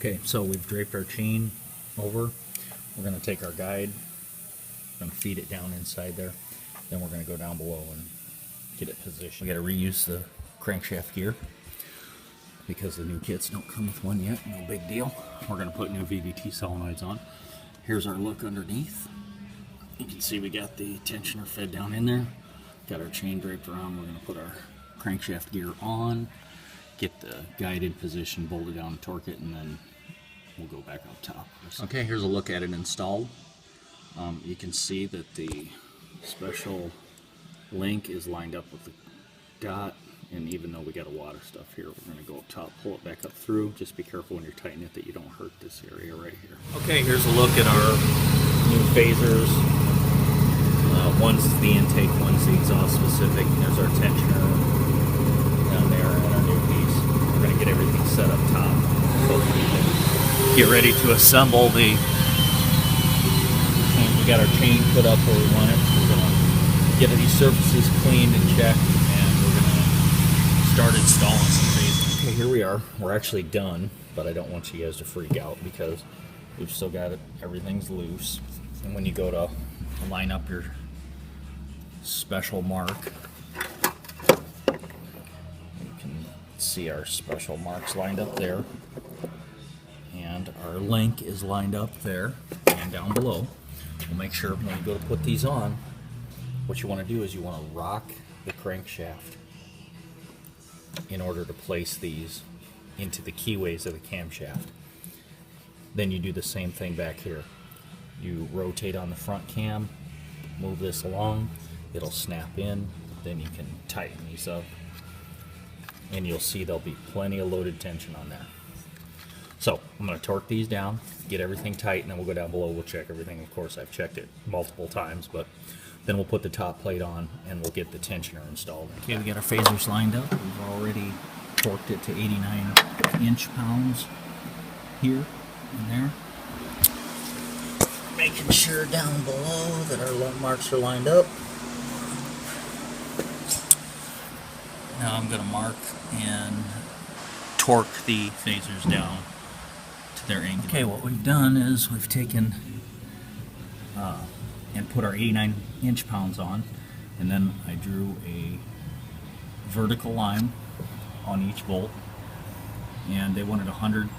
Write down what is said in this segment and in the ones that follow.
Okay, so we've draped our chain over. We're going to take our guide, going to feed it down inside there. Then we're going to go down below and get it positioned. We got to reuse the crankshaft gear because the new kits don't come with one yet. No big deal. We're going to put new VVT solenoids on. Here's our look underneath. You can see we got the tensioner fed down in there. Got our chain draped around. We're going to put our crankshaft gear on, get the guide in position, bolt it down, and torque it, and then we'll go back up top. Okay, here's a look at it installed. You can see that the special link is lined up with the dot, and even though we got a water stuff here, we're going to go up top, pull it back up through. Just be careful when you're tightening it that you don't hurt this area right here. Okay, here's a look at our new phasers. One's the intake, one's the exhaust specific. There's our tensioner down there and our new piece. We're going to get everything set up top so that we can get ready to assemble the chain. We got our chain put up where we want it. We're going to get these surfaces cleaned and checked, and we're going to start installing some phasers. Okay, here we are. We're actually done, but I don't want you guys to freak out because we've still got it. Everything's loose. And when you go to line up your special mark, you can see our special marks lined up there, and our link is lined up there and down below. We'll make sure when you go to put these on, what you want to do is you want to rock the crankshaft in order to place these into the keyways of the camshaft. Then you do the same thing back here. You rotate on the front cam, move this along, it'll snap in, then you can tighten these up, and you'll see there'll be plenty of loaded tension on there. So I'm going to torque these down, get everything tight, and then we'll go down below, we'll check everything. Of course, I've checked it multiple times, but then we'll put the top plate on and we'll get the tensioner installed. Okay, we got our phasers lined up. We've already torqued it to 89 inch-pounds here and there. Making sure down below that our lump marks are lined up. Now I'm going to mark and torque the phasers down to their angle. Okay, what we've done is we've taken and put our 89 inch-pounds on, and then I drew a vertical line on each bolt, and they wanted 100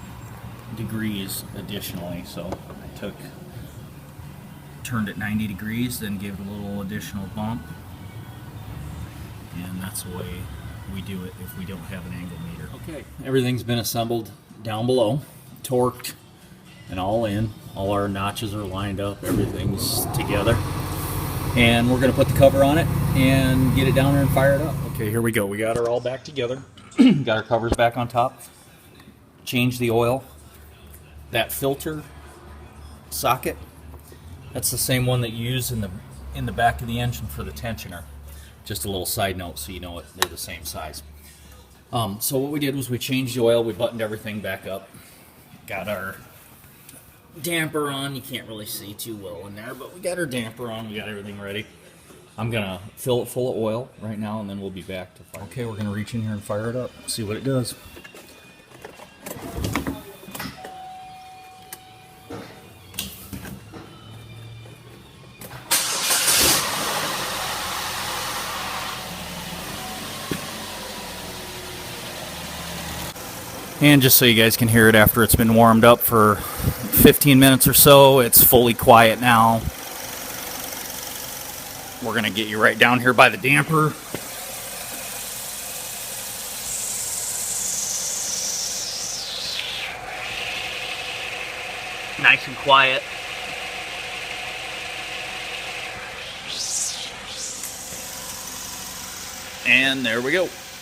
degrees additionally, so I turned it 90 degrees, then gave it a little additional bump, and that's the way we do it if we don't have an angle meter. Okay, everything's been assembled down below, torqued and all in. All our notches are lined up, everything's together, and we're going to put the cover on it and get it down there and fire it up. Okay, here we go. We got her all back together. Got our covers back on top. Change the oil. That filter socket, that's the same one that you use in the back of the engine for the tensioner. Just a little side note so you know it, they're the same size. So what we did was we changed the oil, we buttoned everything back up, got our damper on. You can't really see too well in there, but we got our damper on, we got everything ready. I'm gonna fill it full of oil right now, and then we'll be back to fire. Okay, we're gonna reach in here and fire it up, see what it does. And just so you guys can hear it after it's been warmed up for 15 minutes or so, it's fully quiet now. We're going to get you right down here by the damper. Nice and quiet. And there we go.